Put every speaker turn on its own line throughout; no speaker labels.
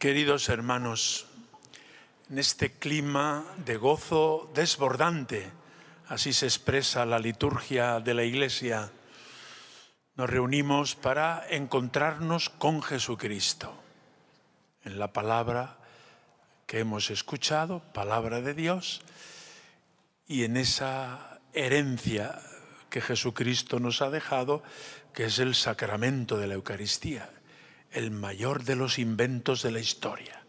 Queridos hermanos, en este clima de gozo desbordante, así se expresa la liturgia de la Iglesia, nos reunimos para encontrarnos con Jesucristo. En la palabra que hemos escuchado, palabra de Dios, y en esa herencia que Jesucristo nos ha dejado, que es el sacramento de la Eucaristía, el mayor de los inventos de la historia,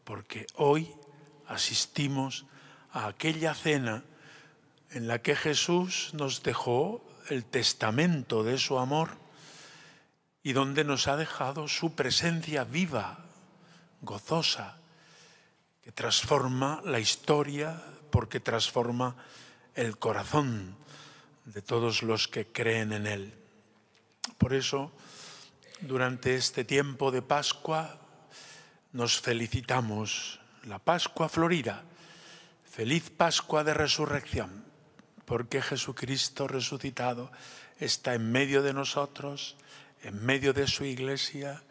porque hoy asistimos a aquella cena en la que Jesús nos dejó el testamento de su amor y donde nos ha dejado su presencia viva, gozosa, que transforma la historia porque transforma el corazón de todos los que creen en él. Por eso, durante este tiempo de Pascua, nos felicitamos. La Pascua florida, feliz Pascua de Resurrección, porque Jesucristo resucitado está en medio de nosotros, en medio de su Iglesia,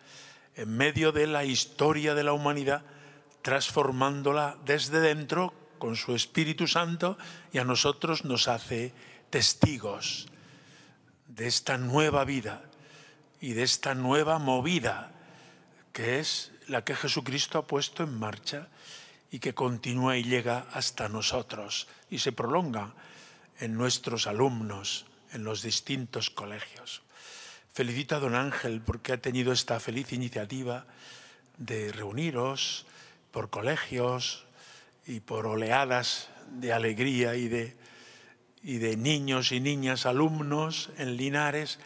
en medio de la historia de la humanidad, transformándola desde dentro con su Espíritu Santo, y a nosotros nos hace testigos de esta nueva vida y de esta nueva movida que es la que Jesucristo ha puesto en marcha y que continúa y llega hasta nosotros y se prolonga en nuestros alumnos, en los distintos colegios. Felicito a don Ángel porque ha tenido esta feliz iniciativa de reuniros por colegios y por oleadas de alegría y de niños y niñas alumnos en Linares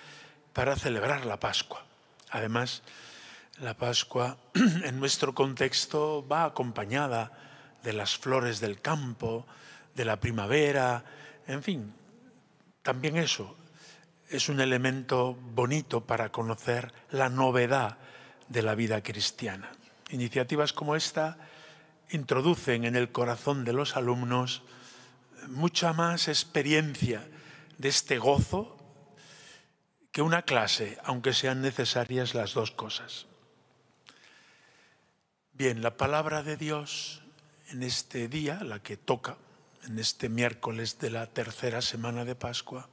para celebrar la Pascua. Además, la Pascua en nuestro contexto va acompañada de las flores del campo, de la primavera, en fin, también eso es un elemento bonito para conocer la novedad de la vida cristiana. Iniciativas como esta introducen en el corazón de los alumnos mucha más experiencia de este gozo que una clase, aunque sean necesarias las dos cosas. Bien, la palabra de Dios en este día, la que toca, en este miércoles de la tercera semana de Pascua,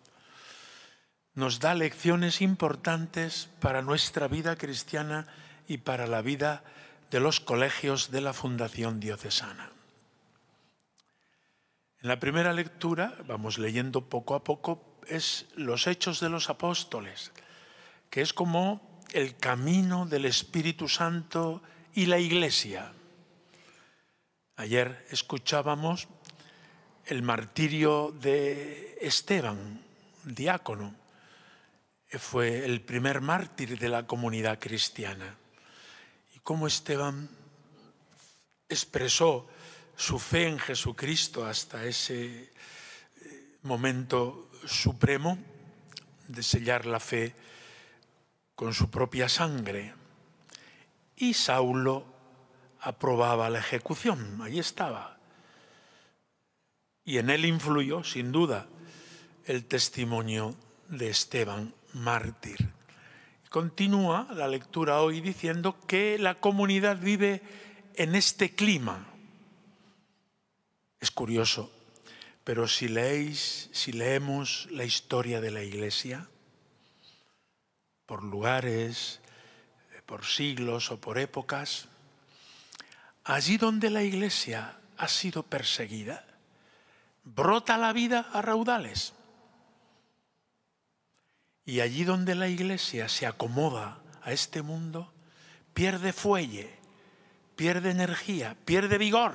nos da lecciones importantes para nuestra vida cristiana y para la vida de los colegios de la Fundación Diocesana. En la primera lectura, vamos leyendo poco a poco, es los Hechos de los Apóstoles, que es como el camino del Espíritu Santo y la Iglesia. Ayer escuchábamos el martirio de Esteban, diácono. Fue el primer mártir de la comunidad cristiana. Y cómo Esteban expresó su fe en Jesucristo hasta ese momento supremo de sellar la fe con su propia sangre. Y Saulo aprobaba la ejecución, ahí estaba. Y en él influyó, sin duda, el testimonio de Esteban, mártir. Continúa la lectura hoy diciendo que la comunidad vive en este clima. Es curioso, pero si leemos la historia de la Iglesia, por lugares, por siglos o por épocas, allí donde la Iglesia ha sido perseguida, brota la vida a raudales. Y allí donde la Iglesia se acomoda a este mundo, pierde fuelle, pierde energía, pierde vigor.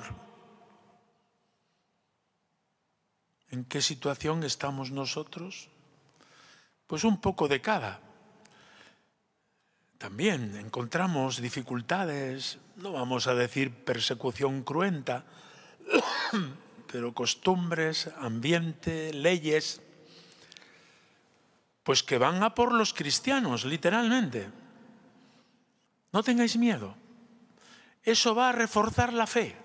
¿En qué situación estamos nosotros? Pues un poco de cada. También encontramos dificultades, no vamos a decir persecución cruenta, pero costumbres, ambiente, leyes, pues que van a por los cristianos, literalmente. No tengáis miedo. Eso va a reforzar la fe,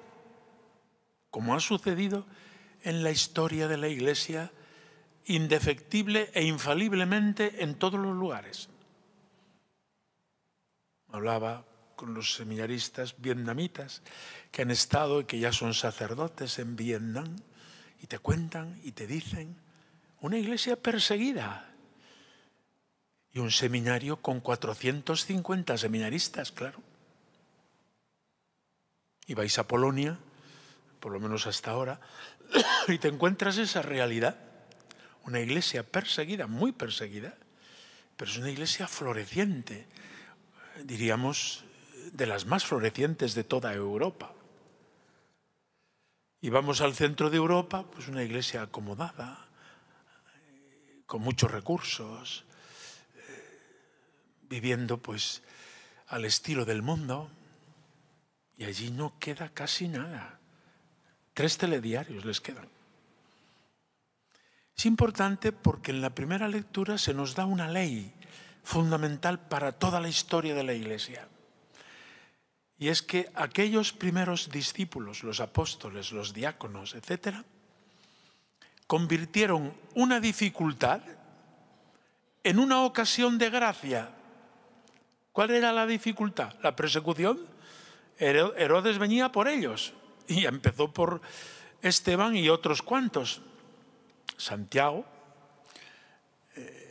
como ha sucedido en la historia de la Iglesia, indefectible e infaliblemente en todos los lugares. Hablaba con los seminaristas vietnamitas que han estado y que ya son sacerdotes en Vietnam, y te cuentan y te dicen, una iglesia perseguida y un seminario con 450 seminaristas, claro. Y vais a Polonia, por lo menos hasta ahora, y te encuentras esa realidad. Una iglesia perseguida, muy perseguida, pero es una iglesia floreciente, diríamos, de las más florecientes de toda Europa. Y vamos al centro de Europa, pues una iglesia acomodada, con muchos recursos, viviendo pues al estilo del mundo, y allí no queda casi nada. 3 telediarios les quedan. Es importante porque en la primera lectura se nos da una ley fundamental para toda la historia de la Iglesia. Y es que aquellos primeros discípulos, los apóstoles, los diáconos, etcétera, convirtieron una dificultad en una ocasión de gracia. ¿Cuál era la dificultad? La persecución. Herodes venía por ellos y empezó por Esteban y otros cuantos. Santiago,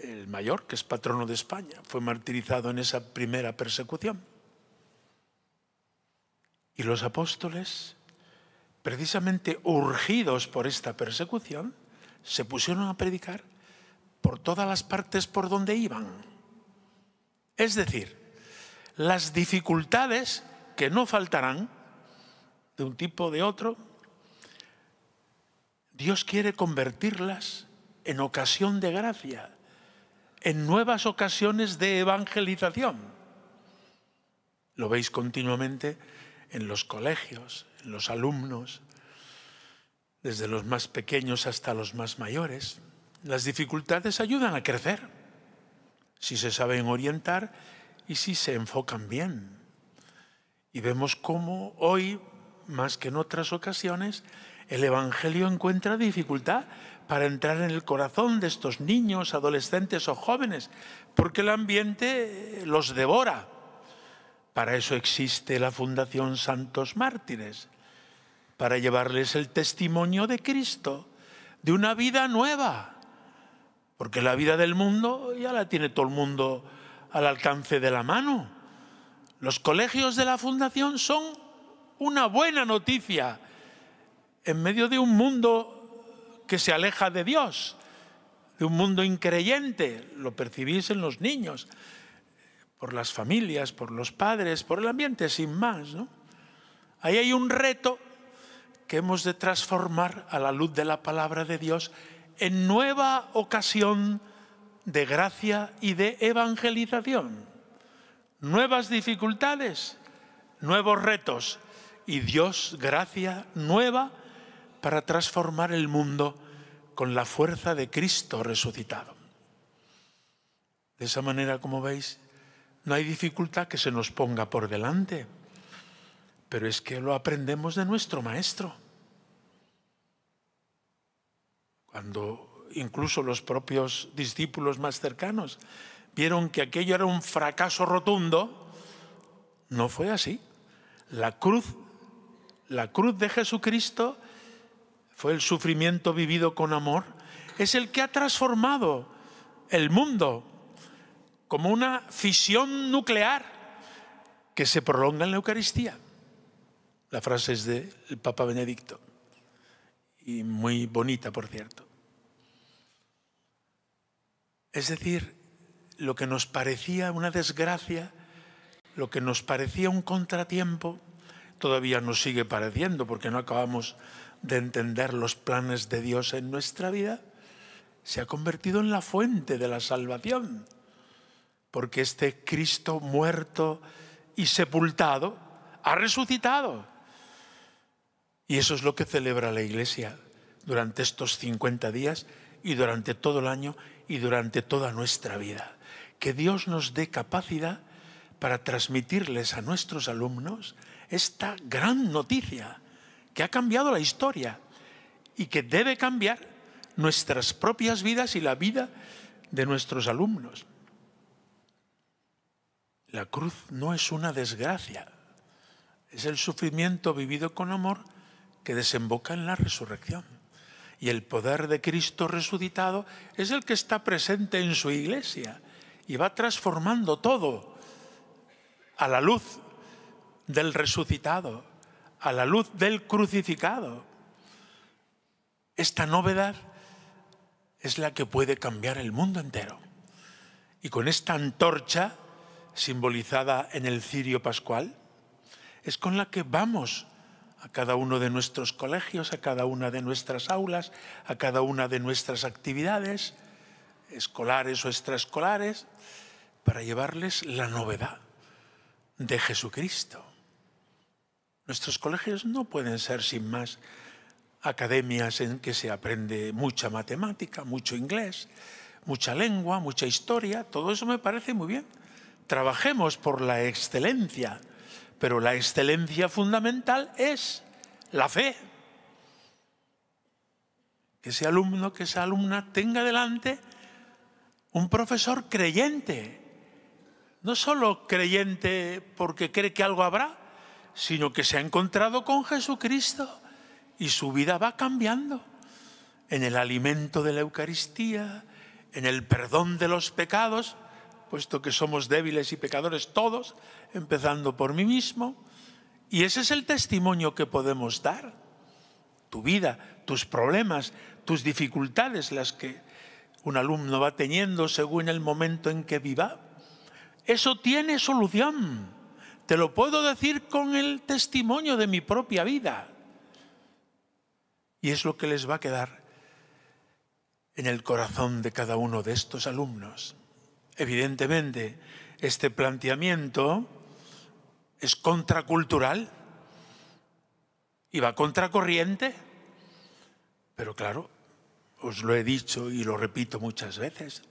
el mayor, que es patrono de España, fue martirizado en esa primera persecución. Y los apóstoles, precisamente urgidos por esta persecución, se pusieron a predicar por todas las partes por donde iban. Es decir, las dificultades que no faltarán, de un tipo o de otro, Dios quiere convertirlas en ocasión de gracia, en nuevas ocasiones de evangelización. Lo veis continuamente en los colegios, en los alumnos, desde los más pequeños hasta los más mayores. Las dificultades ayudan a crecer, si se saben orientar y si se enfocan bien. Y vemos cómo hoy, más que en otras ocasiones, el Evangelio encuentra dificultad para entrar en el corazón de estos niños, adolescentes o jóvenes, porque el ambiente los devora. Para eso existe la Fundación Santos Mártires, para llevarles el testimonio de Cristo, de una vida nueva, porque la vida del mundo ya la tiene todo el mundo al alcance de la mano. Los colegios de la Fundación son una buena noticia en medio de un mundo que se aleja de Dios, de un mundo increyente. Lo percibís en los niños, por las familias, por los padres, por el ambiente, sin más, ¿no? Ahí hay un reto que hemos de transformar a la luz de la palabra de Dios en nueva ocasión de gracia y de evangelización. Nuevas dificultades, nuevos retos y Dios, gracia nueva para transformar el mundo con la fuerza de Cristo resucitado. De esa manera, como veis, no hay dificultad que se nos ponga por delante, pero es que lo aprendemos de nuestro Maestro. Cuando incluso los propios discípulos más cercanos vieron que aquello era un fracaso rotundo, no fue así. La cruz de Jesucristo fue el sufrimiento vivido con amor, es el que ha transformado el mundo como una fisión nuclear que se prolonga en la Eucaristía. La frase es del Papa Benedicto, y muy bonita, por cierto. Es decir, lo que nos parecía una desgracia, lo que nos parecía un contratiempo, todavía nos sigue pareciendo porque no acabamos de entender los planes de Dios en nuestra vida, se ha convertido en la fuente de la salvación. Porque este Cristo muerto y sepultado ha resucitado. Y eso es lo que celebra la Iglesia durante estos 50 días y durante todo el año y durante toda nuestra vida. Que Dios nos dé capacidad para transmitirles a nuestros alumnos esta gran noticia que ha cambiado la historia y que debe cambiar nuestras propias vidas y la vida de nuestros alumnos. La cruz no es una desgracia, es el sufrimiento vivido con amor que desemboca en la resurrección. Y el poder de Cristo resucitado es el que está presente en su iglesia y va transformando todo a la luz del resucitado, a la luz del crucificado. Esta novedad es la que puede cambiar el mundo entero. Y con esta antorcha, simbolizada en el cirio pascual, es con la que vamos a cada uno de nuestros colegios, a cada una de nuestras aulas, a cada una de nuestras actividades, escolares o extraescolares, para llevarles la novedad de Jesucristo. Nuestros colegios no pueden ser sin más academias en que se aprende mucha matemática, mucho inglés, mucha lengua, mucha historia. Todo eso me parece muy bien. Trabajemos por la excelencia, pero la excelencia fundamental es la fe. Que ese alumno, que esa alumna tenga delante un profesor creyente. No solo creyente porque cree que algo habrá, sino que se ha encontrado con Jesucristo y su vida va cambiando en el alimento de la Eucaristía, en el perdón de los pecados, puesto que somos débiles y pecadores todos, empezando por mí mismo. Y ese es el testimonio que podemos dar. Tu vida, tus problemas, tus dificultades, las que un alumno va teniendo según el momento en que viva, eso tiene solución. Te lo puedo decir con el testimonio de mi propia vida. Y es lo que les va a quedar en el corazón de cada uno de estos alumnos. Evidentemente, este planteamiento es contracultural y va contracorriente, pero claro, os lo he dicho y lo repito muchas veces,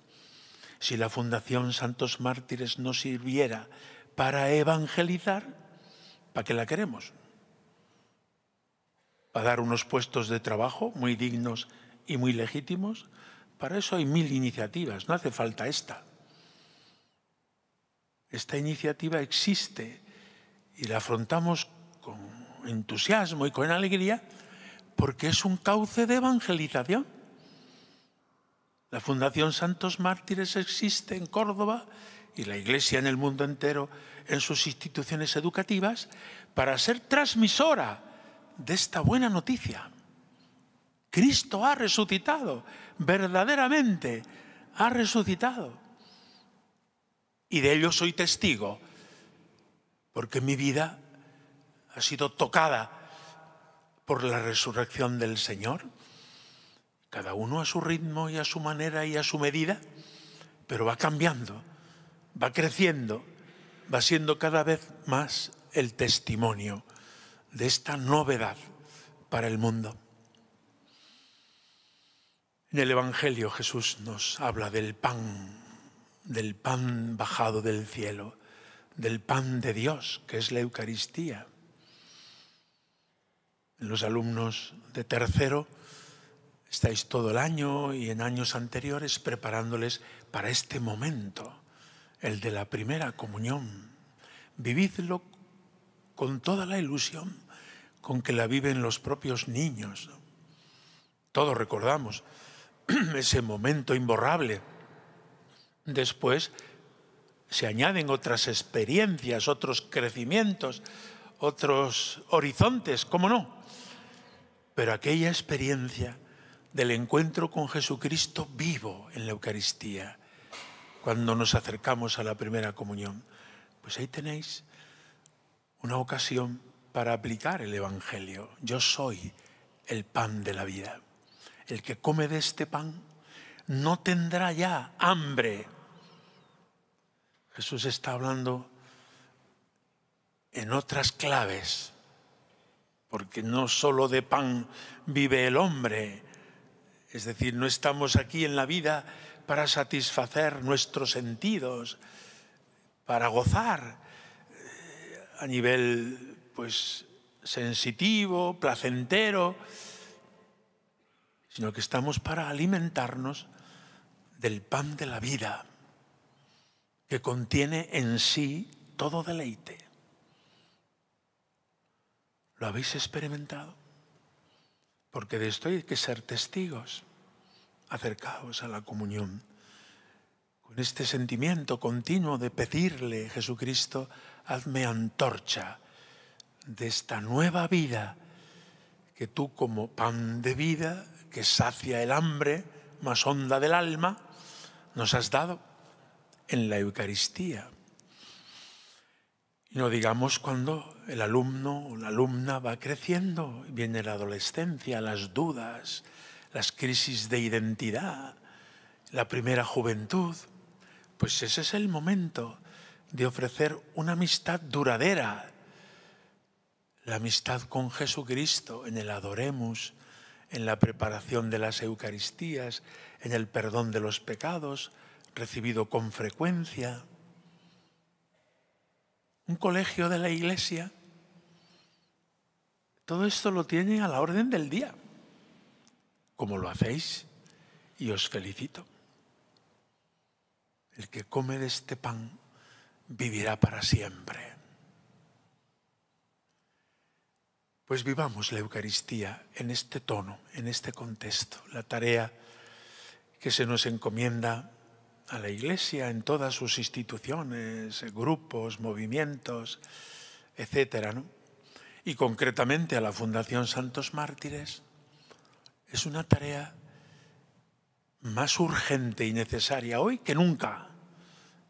si la Fundación Santos Mártires no sirviera para evangelizar, ¿para qué la queremos? ¿Para dar unos puestos de trabajo muy dignos y muy legítimos? Para eso hay 1000 iniciativas, no hace falta esta. Esta iniciativa existe y la afrontamos con entusiasmo y con alegría porque es un cauce de evangelización. La Fundación Santos Mártires existe en Córdoba y la Iglesia en el mundo entero en sus instituciones educativas para ser transmisora de esta buena noticia. Cristo ha resucitado, verdaderamente ha resucitado. Y de ello soy testigo, porque mi vida ha sido tocada por la resurrección del Señor. Cada uno a su ritmo y a su manera y a su medida, pero va cambiando, va creciendo, va siendo cada vez más el testimonio de esta novedad para el mundo. En el Evangelio Jesús nos habla del pan bajado del cielo, del pan de Dios, que es la Eucaristía. Los alumnos de tercero estáis todo el año y en años anteriores preparándoles para este momento, el de la primera comunión. Vividlo con toda la ilusión con que la viven los propios niños. Todos recordamos ese momento imborrable. Después se añaden otras experiencias, otros crecimientos, otros horizontes, ¿cómo no? Pero aquella experiencia del encuentro con Jesucristo vivo en la Eucaristía, cuando nos acercamos a la primera comunión, pues ahí tenéis una ocasión para aplicar el Evangelio. Yo soy el pan de la vida. El que come de este pan no tendrá ya hambre. Jesús está hablando en otras claves, porque no solo de pan vive el hombre. Es decir, no estamos aquí en la vida para satisfacer nuestros sentidos, para gozar a nivel sensitivo, placentero, sino que estamos para alimentarnos del pan de la vida, que contiene en sí todo deleite. ¿Lo habéis experimentado? Porque de esto hay que ser testigos. Acercaos a la comunión con este sentimiento continuo de pedirle, Jesucristo, hazme antorcha de esta nueva vida que tú, como pan de vida que sacia el hambre más honda del alma, nos has dado en la Eucaristía. Y no digamos cuando el alumno o la alumna va creciendo, viene la adolescencia, las dudas, las crisis de identidad, la primera juventud. Pues ese es el momento de ofrecer una amistad duradera, la amistad con Jesucristo, en el adoremus, en la preparación de las Eucaristías, en el perdón de los pecados, recibido con frecuencia. Un colegio de la Iglesia, todo esto lo tiene a la orden del día, como lo hacéis, y os felicito. El que come de este pan vivirá para siempre. Pues vivamos la Eucaristía en este tono, en este contexto, la tarea que se nos encomienda a la Iglesia en todas sus instituciones, grupos, movimientos, etcétera, ¿no? Y concretamente a la Fundación Santos Mártires, es una tarea más urgente y necesaria hoy que nunca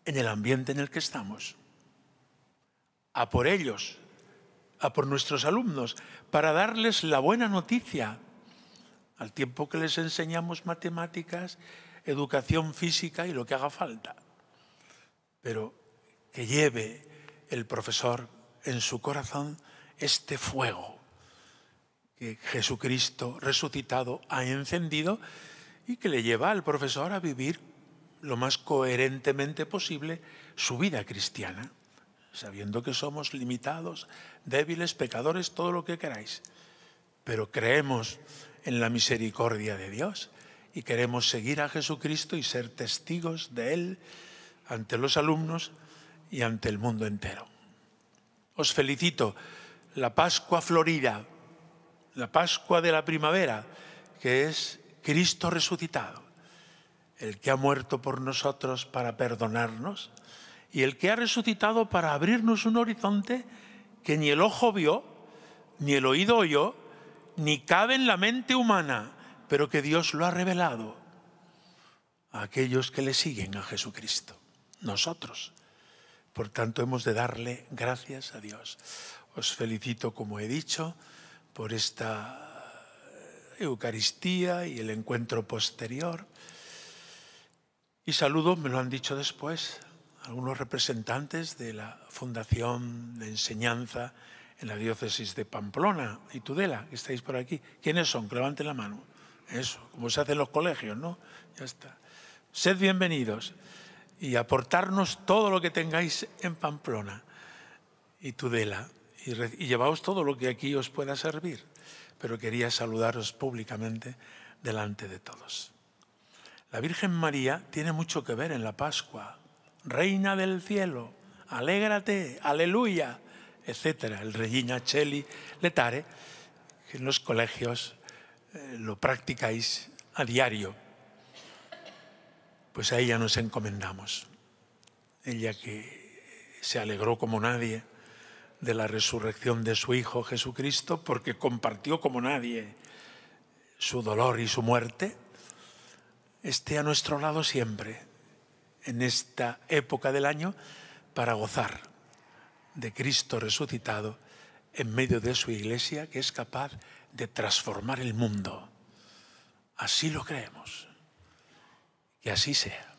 en el ambiente en el que estamos. A por ellos, a por nuestros alumnos, para darles la buena noticia, al tiempo que les enseñamos matemáticas, educación física y lo que haga falta. Pero que lleve el profesor en su corazón este fuego que Jesucristo resucitado ha encendido y que le lleva al profesor a vivir lo más coherentemente posible su vida cristiana, sabiendo que somos limitados, débiles, pecadores, todo lo que queráis. Pero creemos en la misericordia de Dios y queremos seguir a Jesucristo y ser testigos de Él ante los alumnos y ante el mundo entero. Os felicito. La Pascua florida, la Pascua de la primavera, que es Cristo resucitado, el que ha muerto por nosotros para perdonarnos y el que ha resucitado para abrirnos un horizonte que ni el ojo vio, ni el oído oyó, ni cabe en la mente humana, pero que Dios lo ha revelado a aquellos que le siguen a Jesucristo, nosotros. Por tanto, hemos de darle gracias a Dios. Os felicito, como he dicho, por esta Eucaristía y el encuentro posterior. Y saludo, me lo han dicho después, algunos representantes de la Fundación de Enseñanza en la diócesis de Pamplona y Tudela, que estáis por aquí. ¿Quiénes son? Que levanten la mano. Eso, como se hace en los colegios, ¿no? Ya está. Sed bienvenidos y aportarnos todo lo que tengáis en Pamplona y Tudela. Y llevaos todo lo que aquí os pueda servir. Pero quería saludaros públicamente delante de todos. La Virgen María tiene mucho que ver en la Pascua. Reina del cielo, alégrate, aleluya, etcétera. El Regina Cheli Letare, que en los colegios lo practicáis a diario. Pues a ella nos encomendamos. Ella que se alegró como nadie de la resurrección de su Hijo Jesucristo, porque compartió como nadie su dolor y su muerte, esté a nuestro lado siempre, en esta época del año, para gozar de Cristo resucitado en medio de su Iglesia, que es capaz de transformar el mundo. Así lo creemos. Que así sea.